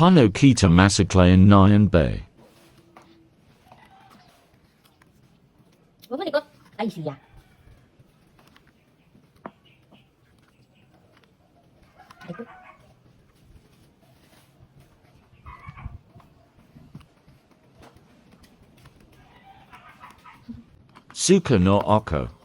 Paano kita masaklayan Nyan Bay? Huwag mo likot. Ay, siya. Likot. Suka no Oko.